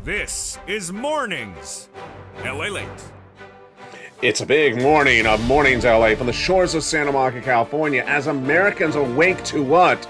This is Mornings, LALATE. It's a big morning of Mornings LA from the shores of Santa Monica, California, as Americans awake to what?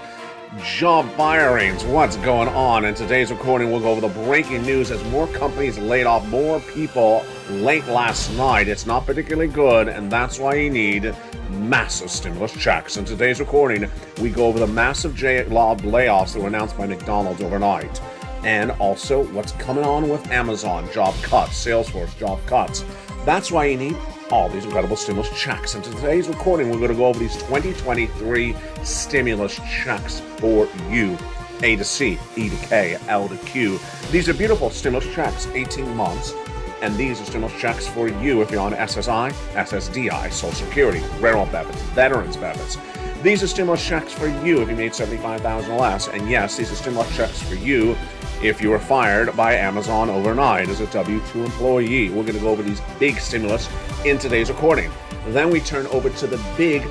Job firings. What's going on? In today's recording, we'll go over the breaking news as more companies laid off more people late last night. It's not particularly good, and that's why you need massive stimulus checks. In today's recording, we go over the massive layoffs that were announced by McDonald's overnight, and also what's coming on with Amazon job cuts, Salesforce job cuts. That's why you need all these incredible stimulus checks. And today's recording, we're going to go over these 2023 stimulus checks for you. A to C, E to K, L to Q. These are beautiful stimulus checks, 18 months. And these are stimulus checks for you if you're on SSI, SSDI, Social Security, railroad benefits, veterans benefits. These are stimulus checks for you if you made $75,000 or less. And yes, these are stimulus checks for you if you were fired by Amazon overnight as a W-2 employee. We're going to go over these big stimulus in today's recording. Then we turn over to the big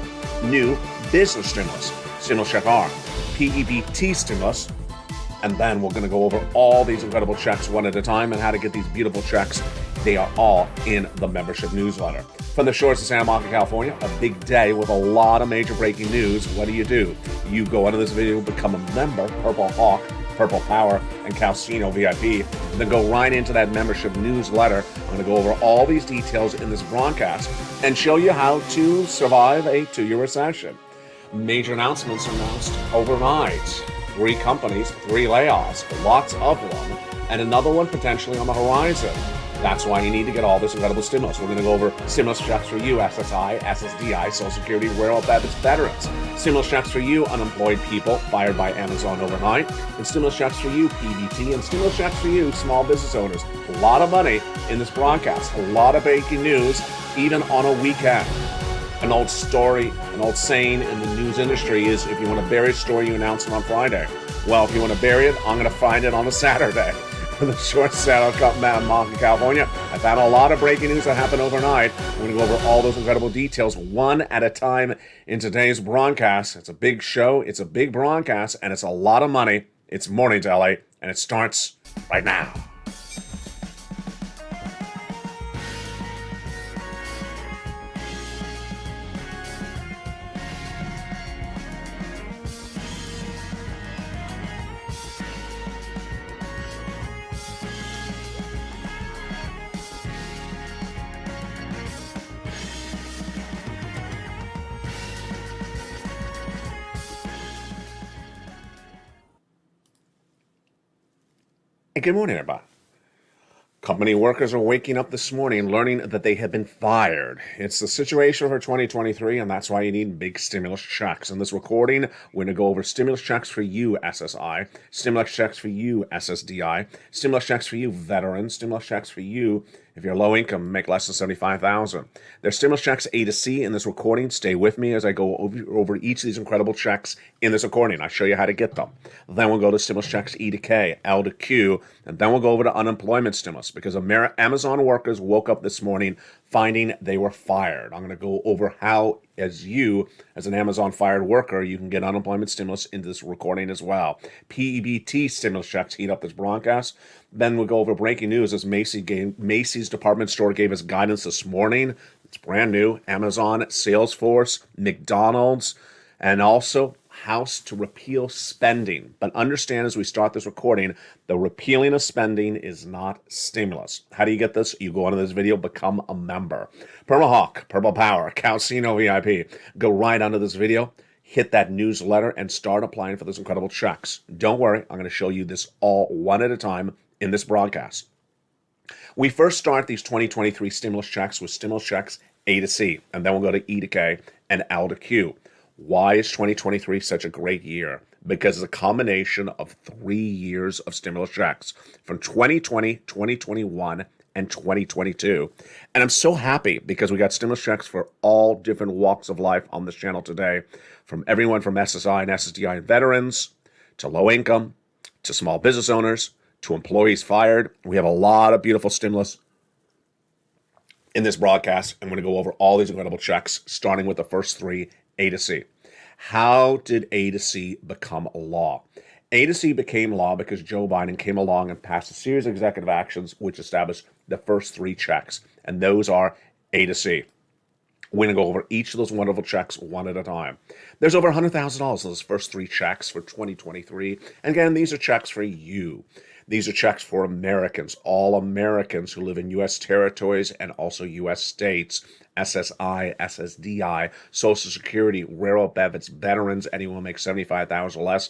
new business stimulus, Stimulus Check R, PEBT stimulus, and then we're going to go over all these incredible checks one at a time and how to get these beautiful checks. They are all in the membership newsletter. From the shores of Santa Monica, California, a big day with a lot of major breaking news. What do? You go under this video, become a member, Purple Hawk, Purple Power, and Calcino VIP. Then go right into that membership newsletter. I'm going to go over all these details in this broadcast and show you how to survive a 2-year recession. Major announcements announced overnight. 3 companies, 3 layoffs, lots of them, and another one potentially on the horizon. That's why you need to get all this incredible stimulus. We're going to go over stimulus checks for you, SSI, SSDI, Social Security, railroad benefits, veterans. Stimulus checks for you, unemployed people fired by Amazon overnight. And stimulus checks for you, PBT. And stimulus checks for you, small business owners. A lot of money in this broadcast. A lot of breaking news, even on a weekend. An old story, an old saying in the news industry is, if you want to bury a story, you announce it on Friday. Well, if you want to bury it, I'm going to find it on a Saturday. From the short Santa Monica, California, I found a lot of breaking news that happened overnight. We're going to go over all those incredible details one at a time in today's broadcast. It's a big show, it's a big broadcast, and it's a lot of money. It's Mornings LA, and it starts right now. Hey, good morning, everybody. Company workers are waking up this morning learning that they have been fired. It's the situation for 2023, and that's why you need big stimulus checks. In this recording, we're going to go over stimulus checks for you, SSI, stimulus checks for you, SSDI, stimulus checks for you, veterans, stimulus checks for you if you're low income, make less than $75,000. There's stimulus checks A to C in this recording. Stay with me as I go over each of these incredible checks in this recording. I'll show you how to get them. Then we'll go to stimulus checks E to K, L to Q, and then we'll go over to unemployment stimulus because Amazon workers woke up this morning finding they were fired. I'm going to go over how, as an Amazon fired worker, you can get unemployment stimulus into this recording as well. PEBT stimulus checks heat up this broadcast. Then we'll go over breaking news as Macy's department store gave us guidance this morning. It's brand new. Amazon, Salesforce, McDonald's, and also House to repeal spending. But understand as we start this recording, the repealing of spending is not stimulus. How do you get this? You go onto this video, become a member. Purple Hawk, Purple Power, Calcino VIP. Go right under this video, hit that newsletter, and start applying for those incredible checks. Don't worry, I'm going to show you this all one at a time in this broadcast. We first start these 2023 stimulus checks with stimulus checks A to C, and then we'll go to E to K and L to Q. Why is 2023 such a great year? Because it's a combination of 3 years of stimulus checks from 2020, 2021, and 2022. And I'm so happy because we got stimulus checks for all different walks of life on this channel today, from everyone from SSI and SSDI veterans to low income to small business owners to employees fired. We have a lot of beautiful stimulus in this broadcast. I'm going to go over all these incredible checks, starting with the first 3, A to C. How did A to C become a law? A to C became law because Joe Biden came along and passed a series of executive actions which established the first 3 checks, and those are A to C. We're going to go over each of those wonderful checks one at a time. There's over $100,000 in those first 3 checks for 2023. And again, these are checks for you. These are checks for Americans, all Americans who live in U.S. territories and also U.S. states. SSI, SSDI, Social Security, railroad benefits, veterans, anyone who makes $75,000 or less,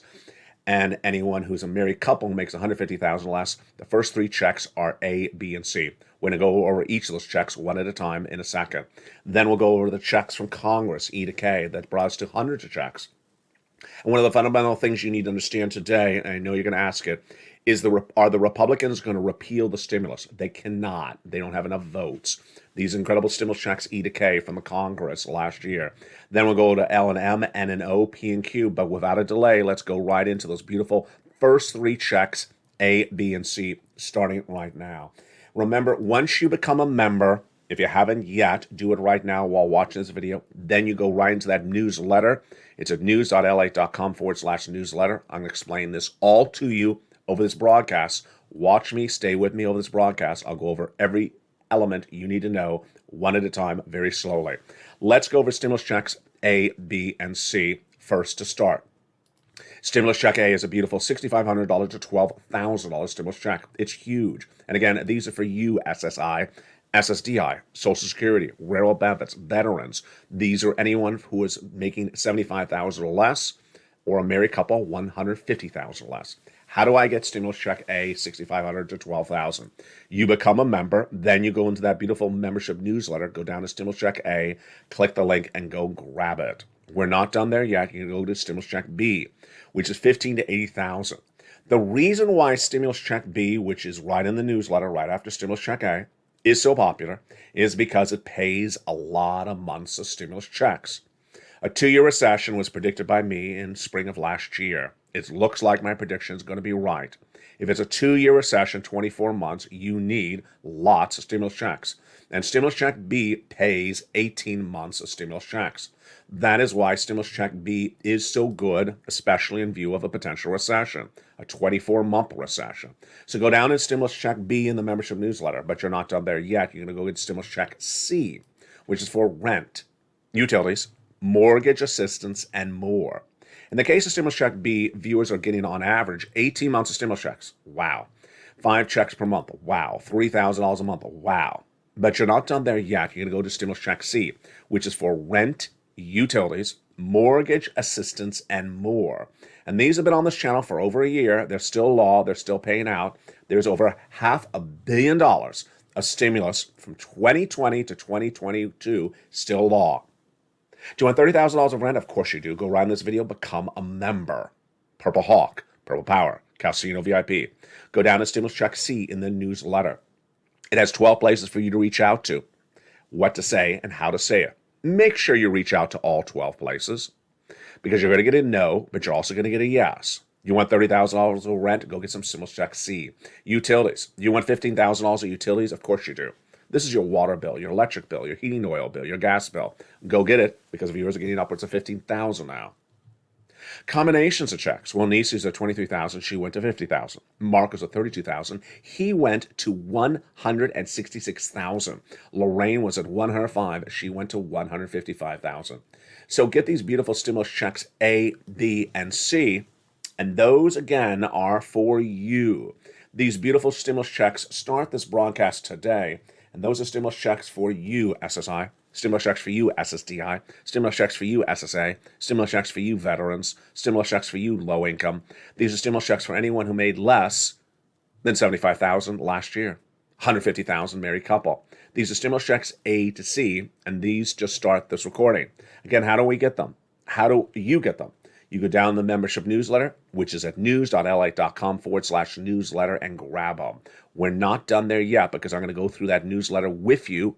and anyone who's a married couple who makes $150,000 less. The first 3 checks are A, B, and C. We're going to go over each of those checks one at a time in a second. Then we'll go over the checks from Congress, E to K, that brought us to hundreds of checks. And one of the fundamental things you need to understand today, and I know you're going to ask it, is are the Republicans going to repeal the stimulus? They cannot. They don't have enough votes. These incredible stimulus checks, E to K, from the Congress last year. Then we'll go to L and M, N and O, P and Q. But without a delay, let's go right into those beautiful first 3 checks, A, B, and C, starting right now. Remember, once you become a member, if you haven't yet, do it right now while watching this video. Then you go right into that newsletter. It's at news.lalate.com/newsletter. I'm going to explain this all to you over this broadcast. Watch me, stay with me over this broadcast. I'll go over every element you need to know one at a time, very slowly. Let's go over stimulus checks A, B, and C first to start. Stimulus check A is a beautiful $6,500 to $12,000 stimulus check. It's huge. And again, these are for you, SSI, SSDI, Social Security, railroad benefits, veterans. These are anyone who is making $75,000 or less, or a married couple, $150,000 or less. How do I get stimulus check A, $6,500 to $12,000? You become a member, then you go into that beautiful membership newsletter, go down to stimulus check A, click the link, and go grab it. We're not done there yet. You can go to stimulus check B, which is $15,000 to $80,000. The reason why stimulus check B, which is right in the newsletter, right after stimulus check A, is so popular is because it pays a lot of months of stimulus checks. A 2-year recession was predicted by me in spring of last year. It looks like my prediction is going to be right. If it's a 2-year recession, 24 months, you need lots of stimulus checks. And stimulus check B pays 18 months of stimulus checks. That is why stimulus check B is so good, especially in view of a potential recession, a 24-month recession. So go down and stimulus check B in the membership newsletter, but you're not done there yet. You're going to go get stimulus check C, which is for rent, utilities, mortgage assistance, and more. In the case of stimulus check B, viewers are getting on average 18 months of stimulus checks. Wow. 5 checks per month. Wow. $3,000 a month. Wow. But you're not done there yet. You're going to go to stimulus check C, which is for rent, utilities, mortgage assistance, and more. And these have been on this channel for over a year. They're still law. They're still paying out. There's over $500 million of stimulus from 2020 to 2022 still law. Do you want $30,000 of rent? Of course you do. Go right in this video. Become a member. Purple Hawk, Purple Power, Casino VIP. Go down to stimulus check C in the newsletter. It has 12 places for you to reach out to, what to say and how to say it. Make sure you reach out to all 12 places because you're going to get a no, but you're also going to get a yes. You want $30,000 of rent? Go get some stimulus check C. Utilities. You want $15,000 of utilities? Of course you do. This is your water bill, your electric bill, your heating oil bill, your gas bill. Go get it because viewers are getting upwards of $15,000 now. Combinations of checks. Well, Nisi's at $23,000. She went to $50,000. Mark was at $32,000. He went to $166,000. Lorraine was at $105,000. She went to $155,000. So get these beautiful stimulus checks A, B, and C, and those again are for you. These beautiful stimulus checks start this broadcast today, and those are stimulus checks for you, SSI. Stimulus checks for you, SSDI. Stimulus checks for you, SSA. Stimulus checks for you, veterans. Stimulus checks for you, low income. These are stimulus checks for anyone who made less than $75,000 last year. $150,000 married couple. These are stimulus checks A to C, and these just start this recording. Again, how do we get them? How do you get them? You go down the membership newsletter, which is at news.lalate.com/newsletter, and grab them. We're not done there yet because I'm going to go through that newsletter with you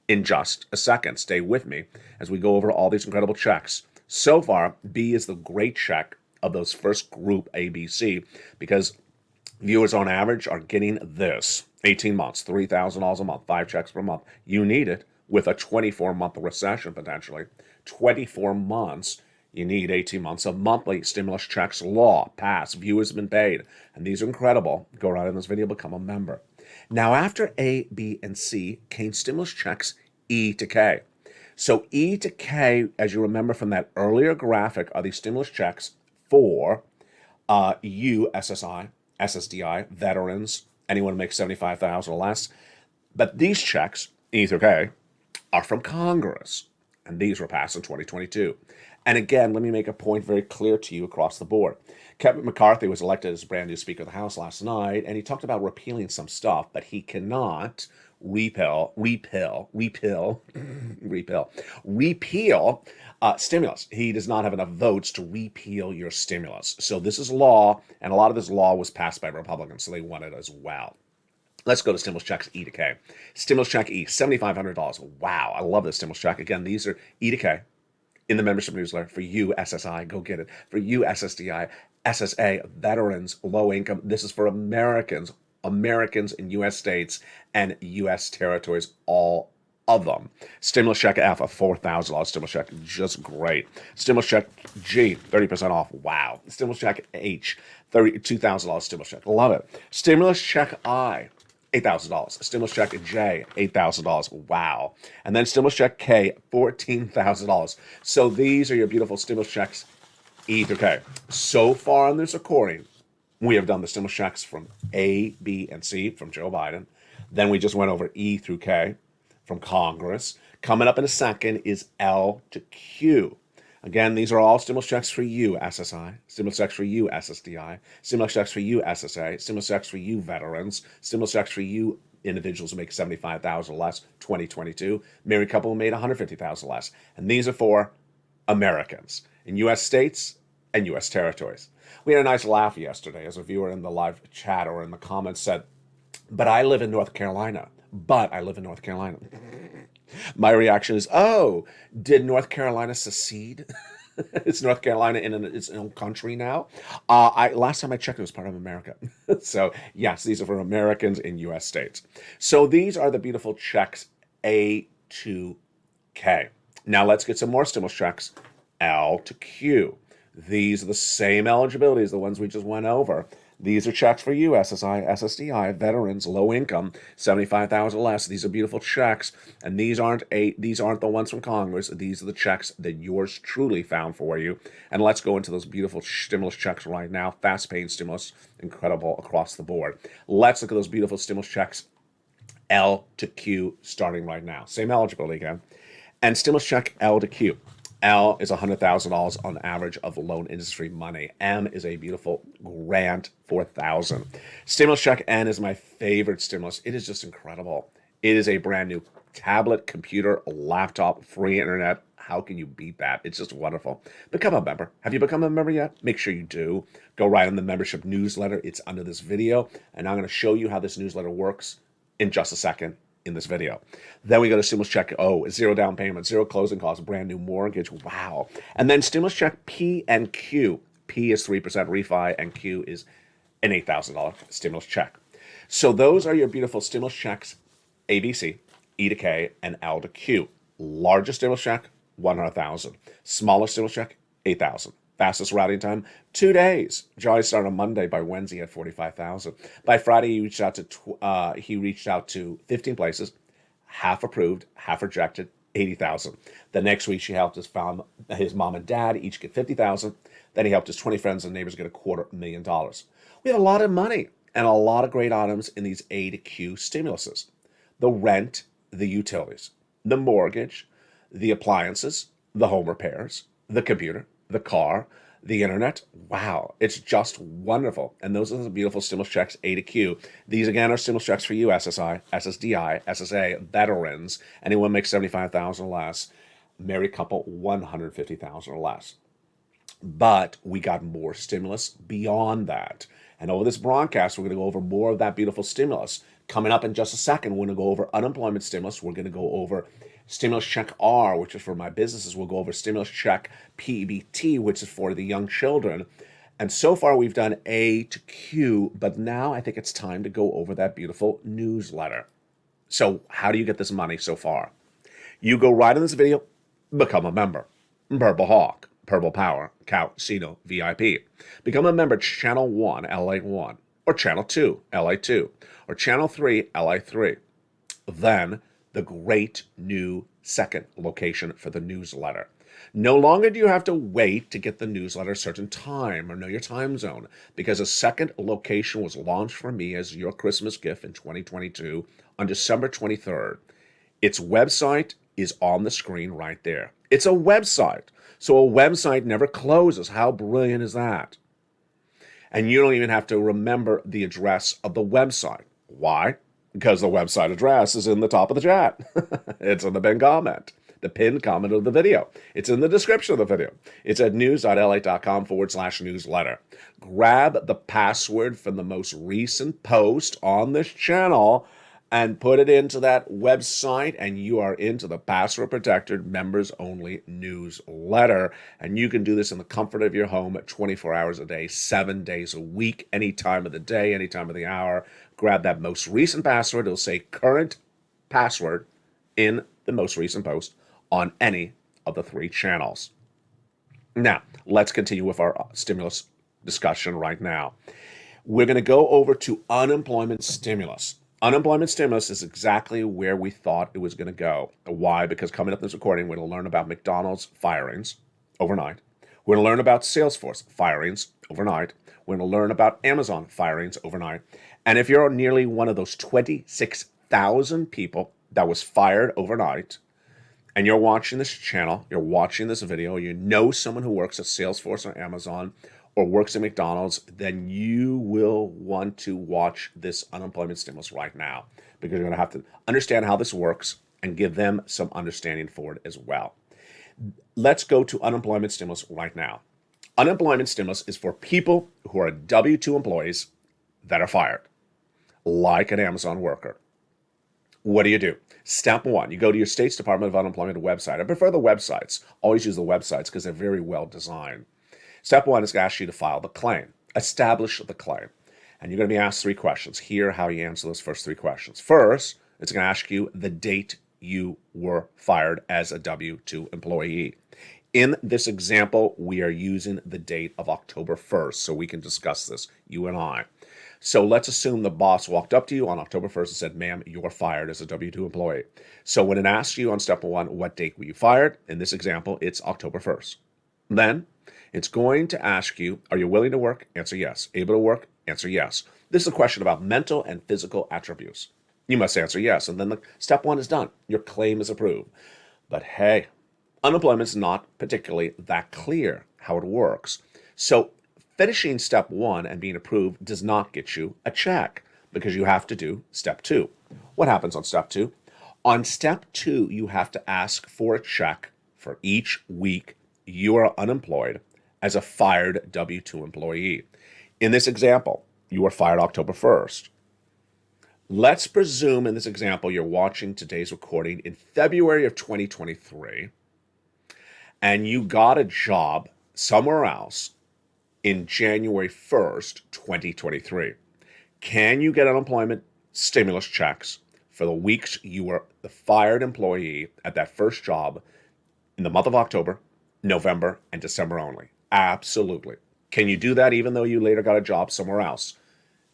in just a second. Stay with me as we go over all these incredible checks. So far, B is the great check of those first group A, B, C, because viewers on average are getting this. 18 months, $3,000 a month, 5 checks per month. You need it with a 24-month recession potentially. 24 months, You need 18 months of monthly stimulus checks. Law passed. Viewers have been paid. And these are incredible. Go right in this video, become a member. Now, after A, B, and C came stimulus checks E to K. So E to K, as you remember from that earlier graphic, are these stimulus checks for U, SSI, SSDI, veterans, anyone who makes $75,000 or less. But these checks, E through K, are from Congress. And these were passed in 2022. And again, let me make a point very clear to you across the board. Kevin McCarthy was elected as brand new Speaker of the House last night, and he talked about repealing some stuff, but he cannot repeal stimulus. He does not have enough votes to repeal your stimulus. So this is law, and a lot of this law was passed by Republicans, so they want it as well. Let's go to stimulus checks E to K. Stimulus check E, $7,500. Wow, I love this stimulus check. Again, these are E to K in the membership newsletter. For you, SSI, go get it. For you, SSDI, SSA, veterans, low income. This is for Americans in U.S. states and U.S. territories, all of them. Stimulus check F, a $4,000 stimulus check, just great. Stimulus check G, 30% off. Wow. Stimulus check H, $32,000 stimulus check. Love it. Stimulus check I, $8,000. Stimulus check J, $8,000. Wow. And then stimulus check K, $14,000. So these are your beautiful stimulus checks E through K. So far in this recording, we have done the stimulus checks from A, B, and C from Joe Biden. Then we just went over E through K from Congress. Coming up in a second is L to Q. Again, these are all stimulus checks for you, SSI, stimulus checks for you, SSDI, stimulus checks for you, SSA, stimulus checks for you, veterans, stimulus checks for you, individuals who make $75,000 or less, 2022, married couple who made $150,000 less. And these are for Americans in U.S. states and U.S. territories. We had a nice laugh yesterday as a viewer in the live chat or in the comments said, but I live in North Carolina. My reaction is, oh, did North Carolina secede? Is North Carolina in its own country now? Last time I checked, it was part of America. So yes, these are for Americans in U.S. states. So these are the beautiful checks A to K. Now let's get some more stimulus checks L to Q. These are the same eligibility as the ones we just went over. These are checks for you, SSI, SSDI, veterans, low income, $75,000 less. These are beautiful checks, and these aren't the ones from Congress. These are the checks that yours truly found for you. And let's go into those beautiful stimulus checks right now. Fast-paying stimulus, incredible across the board. Let's look at those beautiful stimulus checks, L to Q, starting right now. Same eligibility again. And stimulus check L to Q. L is $100,000 on average of loan industry money. M is a beautiful grant, $4,000. Stimulus check N is my favorite stimulus. It is just incredible. It is a brand new tablet, computer, laptop, free internet. How can you beat that? It's just wonderful. Become a member. Have you become a member yet? Make sure you do. Go right on the membership newsletter. It's under this video. And I'm going to show you how this newsletter works in just a second in this video. Then we go to stimulus check O, zero down payment, zero closing costs, brand new mortgage. Wow. And then stimulus check P and Q. P is 3% refi and Q is an $8,000 stimulus check. So those are your beautiful stimulus checks, ABC, E to K, and L to Q. Largest stimulus check, $100,000. Smallest stimulus check, $8,000. Fastest routing time, 2 days. Johnny started on Monday. By Wednesday, he had 45,000. By Friday, he reached out to 15 places, half approved, half rejected, 80,000. The next week, she helped his mom and dad each get 50,000. Then he helped his 20 friends and neighbors get $250,000. We have a lot of money and a lot of great items in these A to Q stimuluses. The rent, the utilities, the mortgage, the appliances, the home repairs, the computer, the car, the internet. Wow, it's just wonderful. And those are the beautiful stimulus checks A to Q. These again are stimulus checks for you, SSI, SSDI, SSA, veterans, anyone makes $75,000 or less, married couple $150,000 or less. But we got more stimulus beyond that. And over this broadcast, we're going to go over more of that beautiful stimulus. Coming up in just a second, we're going to go over unemployment stimulus. We're going to go over stimulus check R, which is for my businesses. We'll go over stimulus check PBT, which is for the young children. And so far, we've done A to Q, but now I think it's time to go over that beautiful newsletter. So how do you get this money so far? You go right in this video, become a member. Purple Hawk. Purple Power, Casino VIP. Become a member Channel 1, LA 1, or Channel 2, LA 2, or Channel 3, LA 3. Then the great new second location for the newsletter. No longer do you have to wait to get the newsletter a certain time or know your time zone, because a second location was launched for me as your Christmas gift in 2022 on December 23rd. Its website is on the screen right there. It's a website. So a website never closes. How brilliant is that? And you don't even have to remember the address of the website. Why? Because the website address is in the top of the chat. It's in the pinned comment. The pinned comment of the video. It's in the description of the video. It's at news.lalate.com/newsletter. Grab the password from the most recent post on this channel and put it into that website, and you are into the password-protected, members-only newsletter. And you can do this in the comfort of your home 24 hours a day, 7 days a week, any time of the day, any time of the hour. Grab that most recent password. It'll say current password in the most recent post on any of the 3 channels. Now, let's continue with our stimulus discussion right now. We're going to go over to unemployment stimulus. Unemployment stimulus is exactly where we thought it was going to go. Why? Because coming up in this recording, we're going to learn about McDonald's firings overnight. We're going to learn about Salesforce firings overnight. We're going to learn about Amazon firings overnight. And if you're nearly one of those 26,000 people that was fired overnight, and you're watching this channel, you're watching this video, you know someone who works at Salesforce or Amazon or works at McDonald's, then you will want to watch this unemployment stimulus right now, because you're going to have to understand how this works and give them some understanding for it as well. Let's go to unemployment stimulus right now. Unemployment stimulus is for people who are W-2 employees that are fired, like an Amazon worker. What do? Step 1, you go to your state's Department of Unemployment website. I prefer the websites. Always use the websites because they're very well designed. Step 1 is going to ask you to file the claim. Establish the claim. And you're going to be asked 3 questions. Here, how you answer those first 3 questions. First, it's going to ask you the date you were fired as a W-2 employee. In this example, we are using the date of October 1st, so we can discuss this, you and I. So let's assume the boss walked up to you on October 1st and said, ma'am, you're fired as a W-2 employee. So when it asks you on step 1, what date were you fired? In this example, it's October 1st. Then it's going to ask you, are you willing to work? Answer yes. Able to work? Answer yes. This is a question about mental and physical attributes. You must answer yes. And then step 1 is done. Your claim is approved. But hey, unemployment is not particularly that clear how it works. So finishing step 1 and being approved does not get you a check, because you have to do step 2. What happens on step 2? On step 2, you have to ask for a check for each week you are unemployed as a fired W-2 employee. In this example, you were fired October 1st. Let's presume in this example you're watching today's recording in February of 2023, and you got a job somewhere else in January 1st, 2023. Can you get unemployment stimulus checks for the weeks you were the fired employee at that first job in the month of October, November, and December only? Absolutely. Can you do that even though you later got a job somewhere else?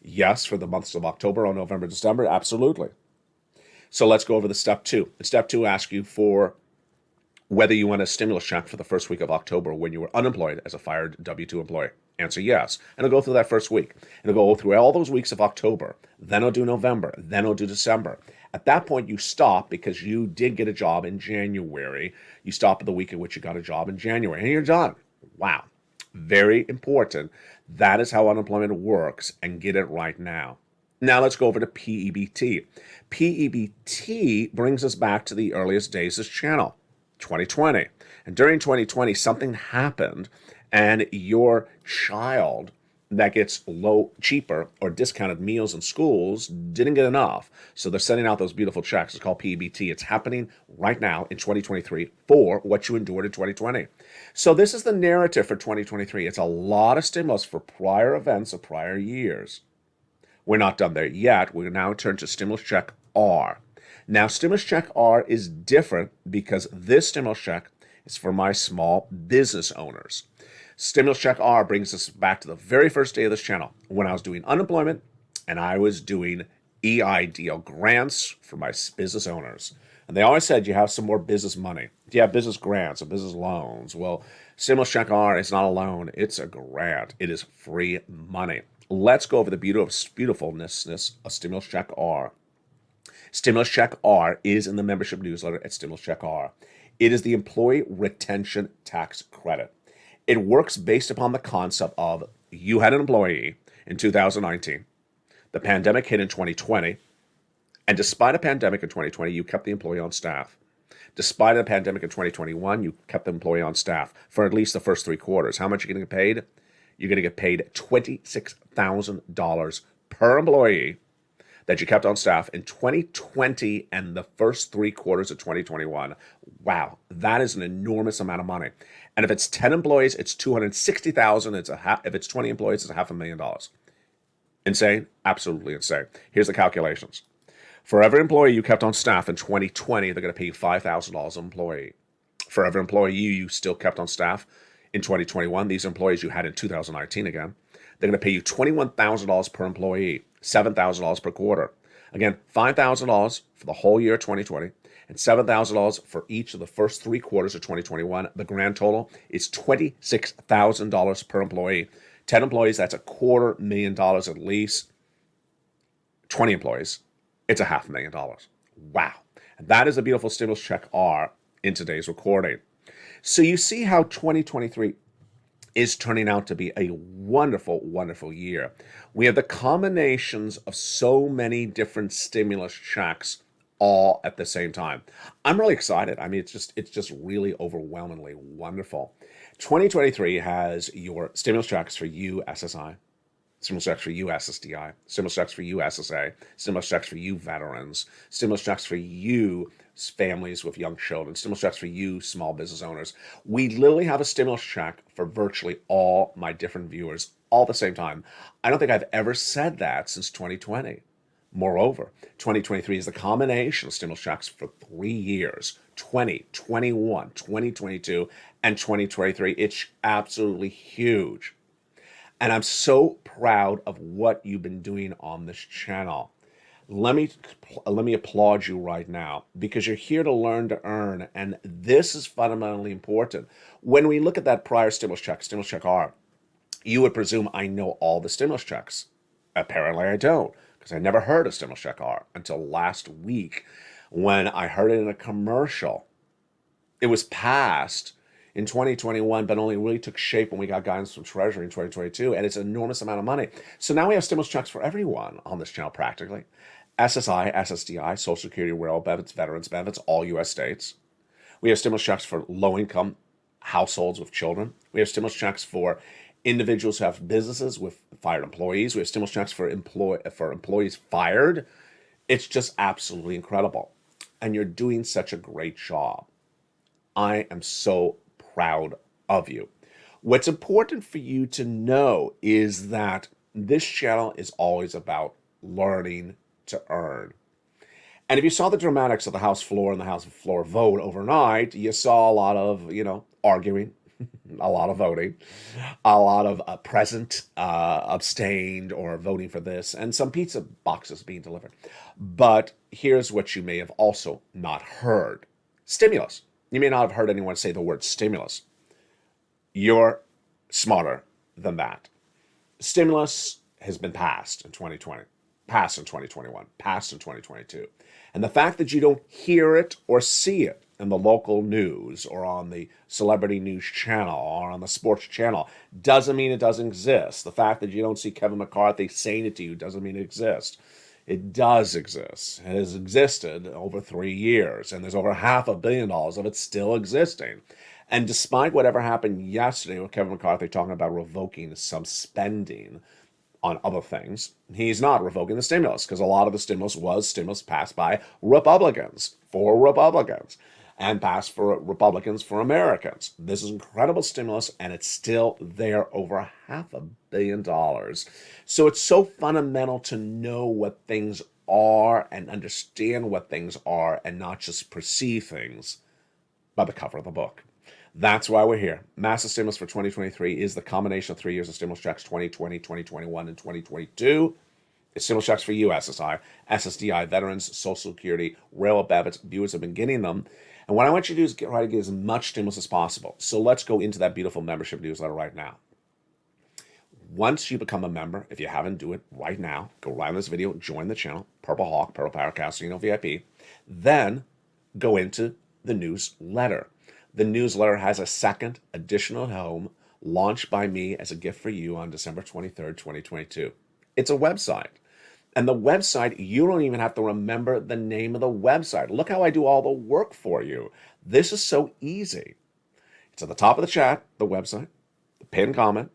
Yes, for the months of October or November, December, absolutely. So let's go over the step 2. Step 2 asks you for whether you want a stimulus check for the first week of October when you were unemployed as a fired W-2 employee. Answer yes. And it'll go through that first week. It'll go through all those weeks of October. Then it'll do November. Then it'll do December. At that point, you stop because you did get a job in January. You stop at the week at which you got a job in January, and you're done. Wow. Very important. That is how unemployment works, and get it right now. Now let's go over to PEBT. PEBT brings us back to the earliest days of this channel, 2020. And during 2020, something happened, and your child that gets cheaper or discounted meals in schools didn't get enough. So they're sending out those beautiful checks. It's called PEBT. It's happening right now in 2023 for what you endured in 2020. So this is the narrative for 2023. It's a lot of stimulus for prior events of prior years. We're not done there yet. We're now turn to stimulus check R. Now, stimulus check R is different because this stimulus check is for my small business owners. Stimulus Check R brings us back to the very first day of this channel when I was doing unemployment and I was doing EIDL grants for my business owners. And they always said you have some more business money. Do you have business grants or business loans? Well, Stimulus Check R is not a loan, it's a grant. It is free money. Let's go over the beautifulness of Stimulus Check R. Stimulus Check R is in the membership newsletter at Stimulus Check R. It is the employee retention tax credit. It works based upon the concept of you had an employee in 2019. The pandemic hit in 2020. And despite a pandemic in 2020, you kept the employee on staff. Despite a pandemic in 2021, you kept the employee on staff for at least the first 3 quarters. How much are you going to get paid? You're going to get paid $26,000 per employee that you kept on staff in 2020 and the first 3 quarters of 2021. Wow, that is an enormous amount of money. And if it's 10 employees, it's $260,000. If it's 20 employees, it's $500,000. Insane? Absolutely insane. Here's the calculations. For every employee you kept on staff in 2020, they're going to pay you $5,000 an employee. For every employee you still kept on staff in 2021, these employees you had in 2019 again, they're going to pay you $21,000 per employee, $7,000 per quarter. Again, $5,000 for the whole year 2020 and $7,000 for each of the first 3 quarters of 2021. The grand total is $26,000 per employee. 10 employees, that's $250,000 at least. 20 employees, it's $500,000. Wow. And that is a beautiful Stimulus Check R in today's recording. So you see how 2023 is turning out to be a wonderful, wonderful year. We have the combinations of so many different stimulus checks all at the same time. I'm really excited. I mean, it's just really overwhelmingly wonderful. 2023 has your stimulus checks for you, SSI, stimulus checks for you, SSDI, stimulus checks for you, SSA, stimulus checks for you, veterans, stimulus checks for you, families with young children, stimulus checks for you, small business owners. We literally have a stimulus check for virtually all my different viewers all at the same time. I don't think I've ever said that since 2020. Moreover, 2023 is the combination of stimulus checks for 3 years, 2021, 2022, and 2023. It's absolutely huge. And I'm so proud of what you've been doing on this channel. Let me applaud you right now because you're here to learn to earn, and this is fundamentally important. When we look at that prior Stimulus Check R, you would presume I know all the stimulus checks. Apparently I don't, because I never heard of Stimulus Check R until last week when I heard it in a commercial. It was passed in 2021, but only really took shape when we got guidance from Treasury in 2022, and it's an enormous amount of money. So now we have stimulus checks for everyone on this channel practically. SSI, SSDI, Social Security, rural benefits, veterans benefits, all U.S. states. We have stimulus checks for low-income households with children. We have stimulus checks for individuals who have businesses with fired employees. We have stimulus checks for employees fired. It's just absolutely incredible. And you're doing such a great job. I am so proud of you. What's important for you to know is that this channel is always about learning to earn. And if you saw the dramatics of the House floor and the House floor vote overnight, you saw a lot of, arguing, a lot of voting, a lot of present, abstained, or voting for this, and some pizza boxes being delivered. But here's what you may have also not heard. Stimulus. You may not have heard anyone say the word stimulus. You're smarter than that. Stimulus has been passed in 2020, passed in 2021, passed in 2022. And the fact that you don't hear it or see it in the local news or on the celebrity news channel or on the sports channel doesn't mean it doesn't exist. The fact that you don't see Kevin McCarthy saying it to you doesn't mean it exists. It does exist. It has existed over 3 years, and there's over $500 million of it still existing. And despite whatever happened yesterday with Kevin McCarthy talking about revoking some spending on other things, he's not revoking the stimulus because a lot of the stimulus was stimulus passed by Republicans for Republicans and passed for Republicans for Americans. This is incredible stimulus, and it's still there, over $500 million. So it's so fundamental to know what things are and understand what things are and not just perceive things by the cover of the book. That's why we're here. Massive stimulus for 2023 is the combination of 3 years of stimulus checks, 2020, 2021, and 2022. It's stimulus checks for you, SSI, SSDI, veterans, Social Security, railroad debits. Viewers have been getting them. And what I want you to do is try to get as much stimulus as possible. So let's go into that beautiful membership newsletter right now. Once you become a member, if you haven't, do it right now. Go right on this video, join the channel, Purple Hawk, Purple Power Casino VIP. Then go into the newsletter. The newsletter has a second additional home launched by me as a gift for you on December 23rd, 2022. It's a website. And the website, you don't even have to remember the name of the website. Look how I do all the work for you. This is so easy. It's at the top of the chat, the website, the pinned comment,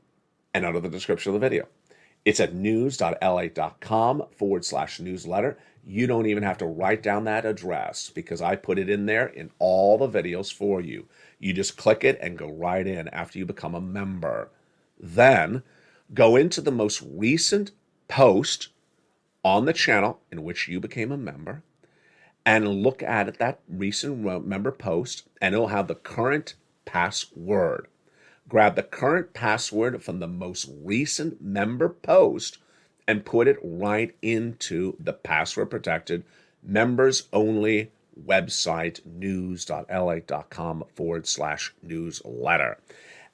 and under the description of the video. It's at news.lalate.com/newsletter. You don't even have to write down that address because I put it in there in all the videos for you. You just click it and go right in after you become a member. Then go into the most recent post on the channel in which you became a member and look at that recent member post, and it'll have the current password. Grab the current password from the most recent member post and put it right into the password protected members only website, news.lalate.com/newsletter.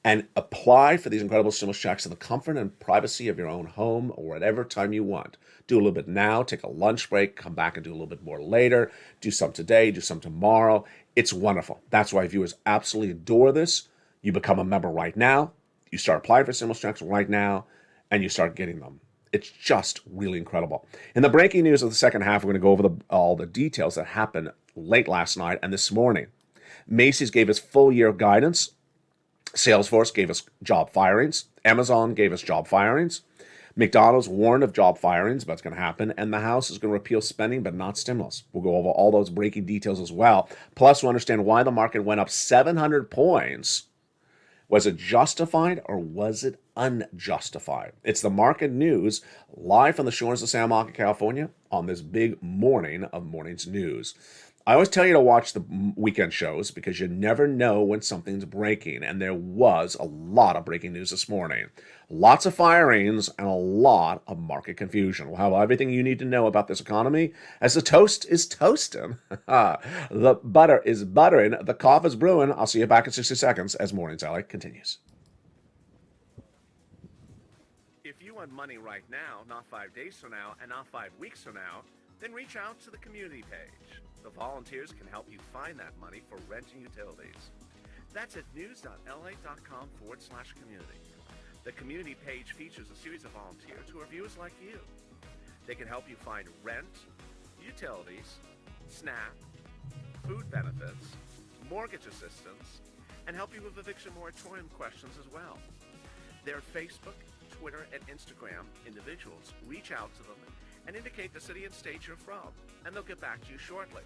And apply for these incredible stimulus checks in the comfort and privacy of your own home or whatever time you want. Do a little bit now, take a lunch break, come back and do a little bit more later. Do some today, do some tomorrow. It's wonderful. That's why viewers absolutely adore this. You become a member right now, you start applying for stimulus checks right now, and you start getting them. It's just really incredible. In the breaking news of the second half, we're going to go over all the details that happened late last night and this morning. Macy's gave us full year guidance. Salesforce gave us job firings. Amazon gave us job firings. McDonald's warned of job firings, but it's going to happen. And the House is going to repeal spending, but not stimulus. We'll go over all those breaking details as well. Plus, we'll understand why the market went up 700 points. Was it justified or was it unjustified? It's the market news live from the shores of Santa Monica, California on this big morning of morning's news. I always tell you to watch the weekend shows because you never know when something's breaking. And there was a lot of breaking news this morning. Lots of firings and a lot of market confusion. We'll have everything you need to know about this economy as the toast is toasting. The butter is buttering. The coffee is brewing. I'll see you back in 60 seconds as Morning's LA continues. If you want money right now, not 5 days from now, and not 5 weeks from now, then reach out to the community page. The volunteers can help you find that money for rent and utilities. That's at news.lalate.com/community. The community page features a series of volunteers who are viewers like you. They can help you find rent, utilities, SNAP, food benefits, mortgage assistance, and help you with eviction moratorium questions as well. Their Facebook, Twitter, and Instagram individuals reach out to them and indicate the city and state you're from, and they'll get back to you shortly.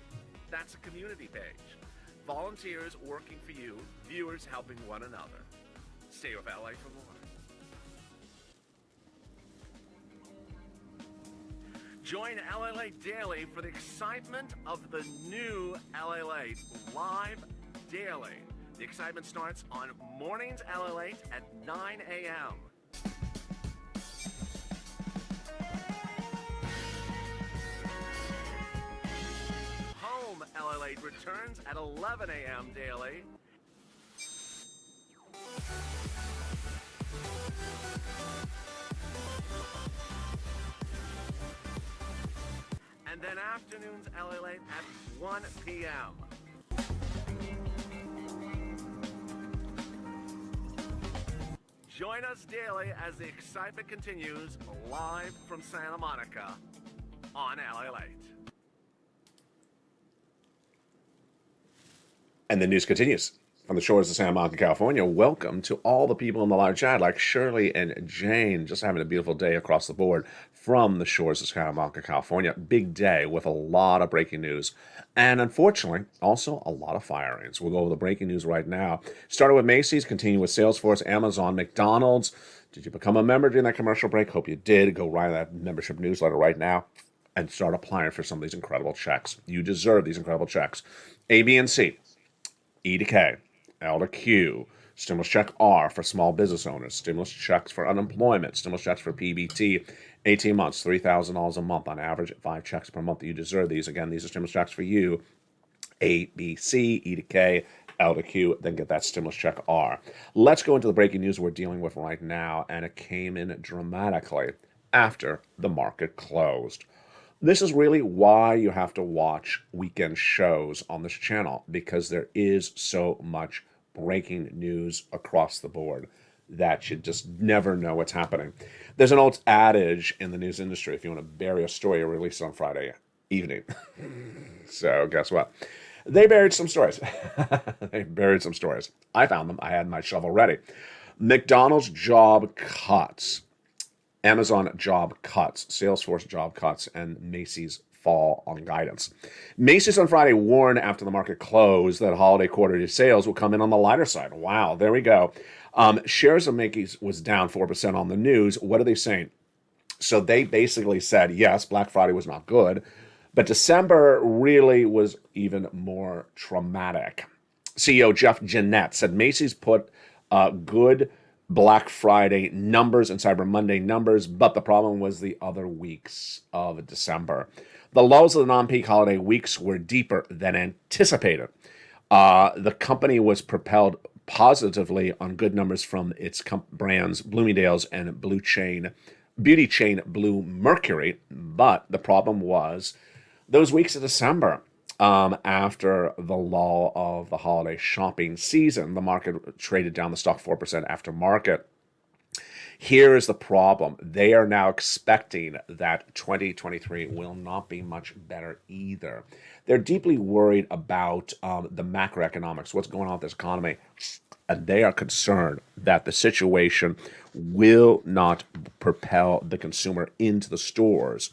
That's a community page. Volunteers working for you, viewers helping one another. Stay with LA for more. Join LALATE Daily for the excitement of the new LALATE live daily. The excitement starts on Mornings LALATE at 9 a.m. Home LALATE returns at 11 a.m. daily. And then afternoons LALATE at 1 p.m. Join us daily as the excitement continues live from Santa Monica on LALATE. And the news continues from the shores of Santa Monica, California. Welcome to all the people in the live chat, like Shirley and Jane, just having a beautiful day across the board from the shores of Santa Monica, California. Big day with a lot of breaking news. And unfortunately, also a lot of firings. We'll go over the breaking news right now. Started with Macy's, continue with Salesforce, Amazon, McDonald's. Did you become a member during that commercial break? Hope you did. Go right to that membership newsletter right now and start applying for some of these incredible checks. You deserve these incredible checks. A, B, and C. E to K, L to Q, stimulus check R for small business owners, stimulus checks for unemployment, stimulus checks for PBT, 18 months, $3,000 a month on average, 5 checks per month. You deserve these. Again, these are stimulus checks for you. A, B, C, E to K, L to Q, then get that stimulus check R. Let's go into the breaking news we're dealing with right now, and it came in dramatically after the market closed. This is really why you have to watch weekend shows on this channel, because there is so much breaking news across the board that you just never know what's happening. There's an old adage in the news industry: if you want to bury a story, you release it on Friday evening. So guess what? They buried some stories. I found them. I had my shovel ready. McDonald's job cuts, Amazon job cuts, Salesforce job cuts, and Macy's fall on guidance. Macy's on Friday warned after the market closed that holiday quarterly sales will come in on the lighter side. Wow, there we go. Shares of Macy's was down 4% on the news. What are they saying? So they basically said, yes, Black Friday was not good, but December really was even more traumatic. CEO Jeff Jeanette said Macy's put good Black Friday numbers and Cyber Monday numbers, but the problem was the other weeks of December. The lows of the non-peak holiday weeks were deeper than anticipated. The company was propelled positively on good numbers from its brands Bloomingdale's and beauty chain Blue Mercury, but the problem was those weeks of December, after the lull of the holiday shopping season, the market traded down the stock 4% after market. Here is the problem. They are now expecting that 2023 will not be much better either. They're deeply worried about the macroeconomics, what's going on with this economy, and they are concerned that the situation will not propel the consumer into the stores.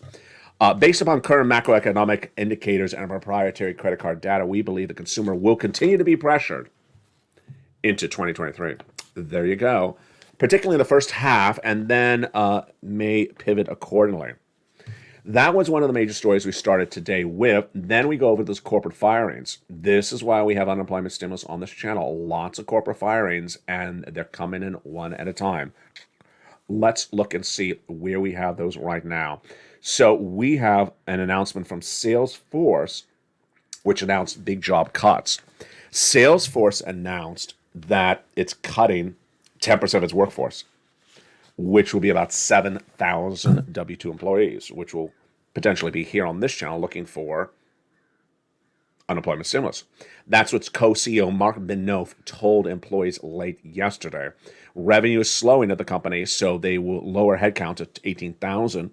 Based upon current macroeconomic indicators and proprietary credit card data, we believe the consumer will continue to be pressured into 2023. There you go. Particularly in the first half, and then may pivot accordingly. That was one of the major stories we started today with. Then we go over those corporate firings. This is why we have unemployment stimulus on this channel. Lots of corporate firings, and they're coming in one at a time. Let's look and see where we have those right now. So we have an announcement from Salesforce, which announced big job cuts. Salesforce announced that it's cutting 10% of its workforce, which will be about 7,000 W-2 employees, which will potentially be here on this channel looking for unemployment stimulus. That's what co-CEO Mark Benoff told employees late yesterday. Revenue is slowing at the company, so they will lower headcount to 18,000.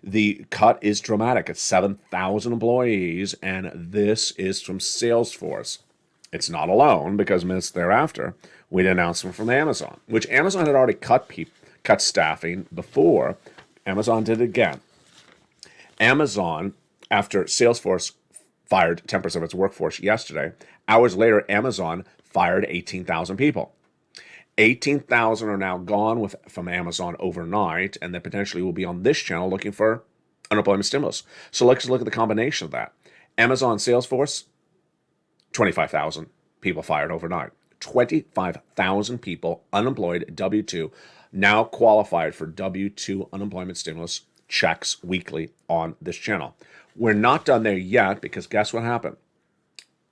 The cut is dramatic. It's 7,000 employees, and this is from Salesforce. It's not alone, because minutes thereafter, we had an announcement from Amazon, which Amazon had already cut staffing before. Amazon did it again. Amazon, after Salesforce fired 10% of its workforce yesterday, hours later, Amazon fired 18,000 people. 18,000 are now gone from Amazon overnight, and they potentially will be on this channel looking for unemployment stimulus. So let's look at the combination of that. Amazon, Salesforce, 25,000 people fired overnight. 25,000 people unemployed, W-2, now qualified for W-2 unemployment stimulus checks weekly on this channel. We're not done there yet, because guess what happened?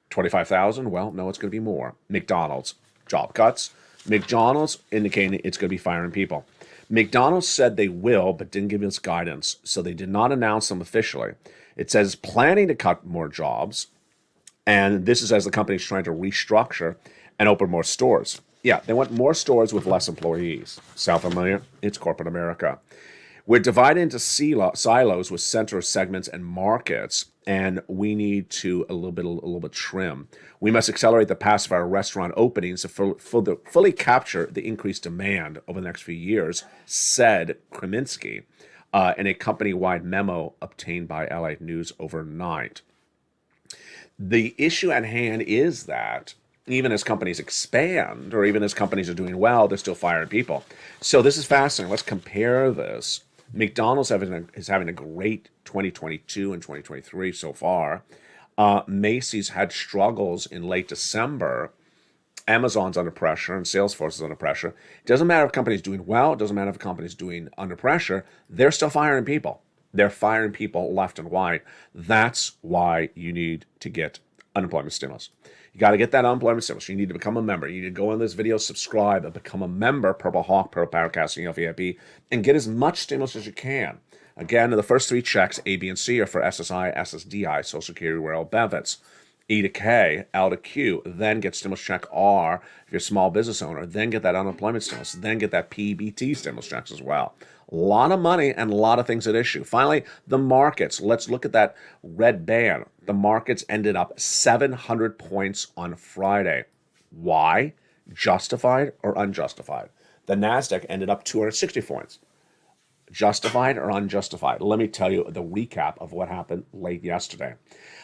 25,000? Well, no, it's going to be more. McDonald's, job cuts. McDonald's indicating it's going to be firing people. McDonald's said they will, but didn't give us guidance, so they did not announce them officially. It says planning to cut more jobs, and this is as the company's trying to restructure and open more stores. Yeah, they want more stores with less employees. South America, it's corporate America. We're divided into silos with center segments and markets, and we need to a little bit trim. We must accelerate the pace of our restaurant openings to fully capture the increased demand over the next few years, said Kreminski in a company-wide memo obtained by LA News overnight. The issue at hand is that even as companies expand, or even as companies are doing well, they're still firing people. So this is fascinating. Let's compare this. McDonald's is having a great 2022 and 2023 so far. Macy's had struggles in late December, Amazon's under pressure and Salesforce is under pressure. It doesn't matter if a company's doing well. It doesn't matter if a company's doing under pressure. They're still firing people. They're firing people left and right. That's why you need to get unemployment stimulus. You got to get that unemployment stimulus. You need to become a member. You need to go on this video, subscribe, and become a member, Purple Hawk, Purple Powercasting, VIP, and get as much stimulus as you can. Again, the first 3 checks, A, B, and C, are for SSI, SSDI, Social Security Rural Benefits. E to K, L to Q, then get stimulus check R if you're a small business owner, then get that unemployment stimulus, then get that PBT stimulus checks as well. A lot of money and a lot of things at issue. Finally, the markets. Let's look at that red band. The markets ended up 700 points on Friday. Why? Justified or unjustified? The NASDAQ ended up 260 points. Justified or unjustified? Let me tell you the recap of what happened late yesterday.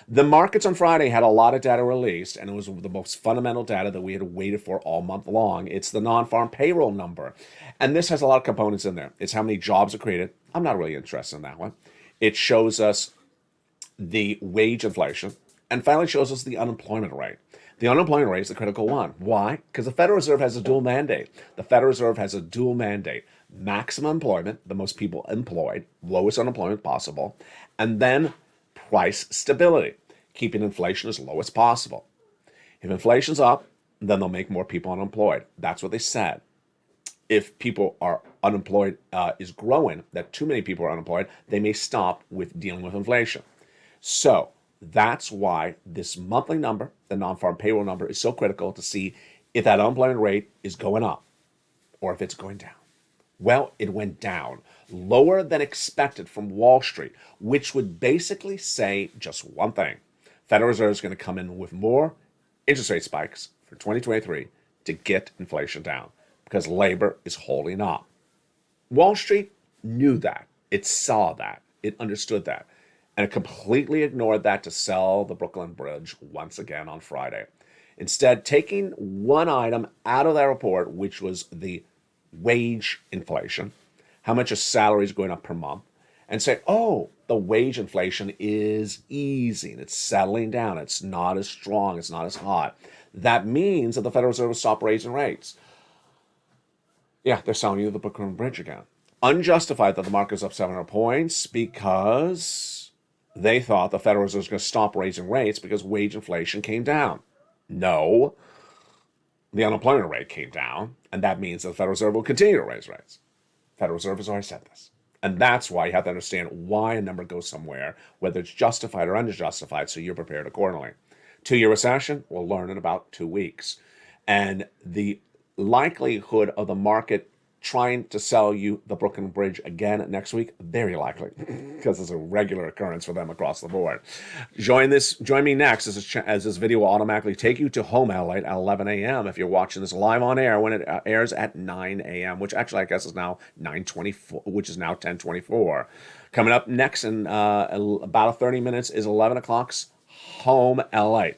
The markets on Friday had a lot of data released, and it was the most fundamental data that we had waited for all month long. It's the non-farm payroll number. And this has a lot of components in there. It's how many jobs are created. I'm not really interested in that one. It shows us the wage inflation, and finally shows us the unemployment rate. The unemployment rate is the critical one. Why? Because the Federal Reserve has a dual mandate. The Federal Reserve has a dual mandate. Maximum employment, the most people employed, lowest unemployment possible, and then price stability, keeping inflation as low as possible. If inflation's up, then they'll make more people unemployed. That's what they said. If people are unemployed is growing, that too many people are unemployed, they may stop with dealing with inflation. So that's why this monthly number, the non-farm payroll number, is so critical to see if that unemployment rate is going up or if it's going down. Well, it went down, lower than expected from Wall Street, which would basically say just one thing. Federal Reserve is going to come in with more interest rate spikes for 2023 to get inflation down because labor is holding up. Wall Street knew that. It saw that. It understood that. And it completely ignored that to sell the Brooklyn Bridge once again on Friday. Instead, taking one item out of that report, which was the wage inflation, how much a salary is going up per month, and say, oh, the wage inflation is easing. It's settling down. It's not as strong. It's not as hot. That means that the Federal Reserve will stop raising rates. Yeah, they're selling you the Brooklyn Bridge again. Unjustified that the market's up 700 points because they thought the Federal Reserve was going to stop raising rates because wage inflation came down. No. The unemployment rate came down, and that means that the Federal Reserve will continue to raise rates. The Federal Reserve has already said this. And that's why you have to understand why a number goes somewhere, whether it's justified or unjustified, so you're prepared accordingly. 2-year recession, we'll learn in about 2 weeks. And the likelihood of the market trying to sell you the Brooklyn Bridge again next week, very likely, because it's a regular occurrence for them across the board. Join me next as this video will automatically take you to home LA at 11 a.m. if you're watching this live on air when it airs at 9 a.m., which actually I guess is now 9:24, which is now 10:24. Coming up next in about 30 minutes is 11 o'clock's home LA.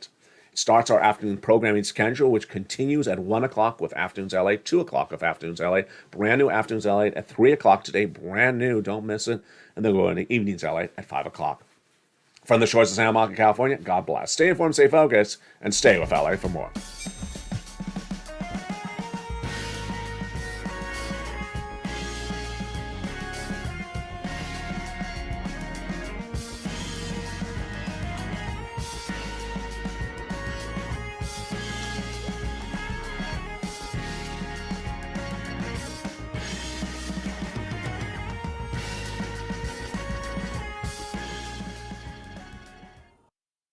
Starts our afternoon programming schedule, which continues at 1 o'clock with Afternoons LA, 2 o'clock with Afternoons LA, brand new Afternoons LA at 3 o'clock today, brand new, don't miss it, and then go into Evenings LA at 5 o'clock. From the shores of Santa Monica, California, God bless. Stay informed, stay focused, and stay with LA for more.